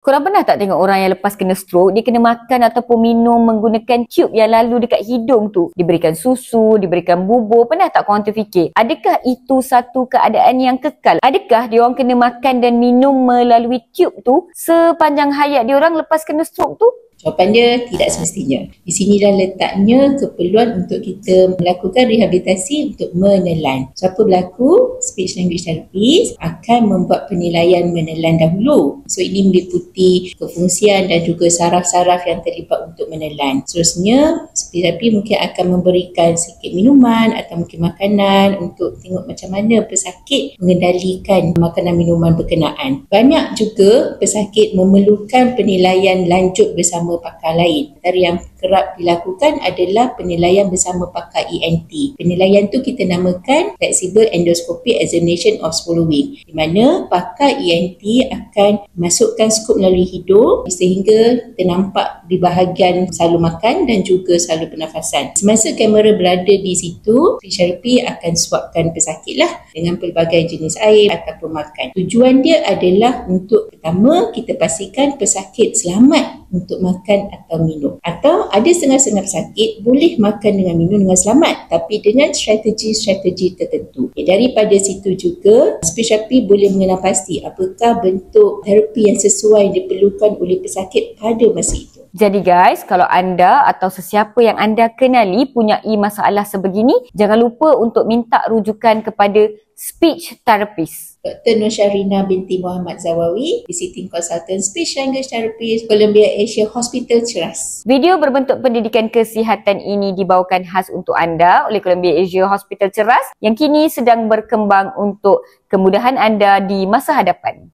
Korang pernah tak tengok orang yang lepas kena stroke, dia kena makan ataupun minum menggunakan tube yang lalu dekat hidung tu? Diberikan susu, diberikan bubur. Pernah tak korang terfikir, adakah itu satu keadaan yang kekal? Adakah dia orang kena makan dan minum melalui tube tu sepanjang hayat dia orang lepas kena stroke tu? Jawapan dia tidak semestinya. Di sinilah letaknya keperluan untuk kita melakukan rehabilitasi untuk menelan. Siapa berlaku speech language therapist akan membuat penilaian menelan dahulu. So ini meliputi kefungsian dan juga saraf-saraf yang terlibat untuk menelan. Seterusnya, speech therapy mungkin akan memberikan sedikit minuman atau mungkin makanan untuk tengok macam mana pesakit mengendalikan makanan minuman berkenaan. Banyak juga pesakit memerlukan penilaian lanjut bersama pakar lain. Antara yang kerap dilakukan adalah penilaian bersama pakar ENT. Penilaian tu kita namakan Flexible Endoscopic Examination of Swallowing, di mana pakar ENT akan masukkan skop melalui hidung sehingga kita nampak di bahagian saluran makan dan juga saluran pernafasan. Semasa kamera berada di situ, speech therapy akan suapkan pesakit lah dengan pelbagai jenis air ataupun makan. Tujuan dia adalah untuk pertama kita pastikan pesakit selamat untuk makan atau minum. Atau ada setengah-setengah pesakit boleh makan dengan minum dengan selamat tapi dengan strategi-strategi tertentu. Daripada situ juga speech therapy boleh mengenal pasti apakah bentuk terapi yang sesuai diperlukan oleh pesakit pada masa itu. Jadi guys, kalau anda atau sesiapa yang anda kenali punyai masalah sebegini, jangan lupa untuk minta rujukan kepada speech therapist. Dr. Nur Syahrina binti Muhammad Zawawi, Visiting Consultant Speech Language Therapist, Columbia Asia Hospital Ceras. Video berbentuk pendidikan kesihatan ini dibawakan khas untuk anda oleh Columbia Asia Hospital Ceras yang kini sedang berkembang untuk kemudahan anda di masa hadapan.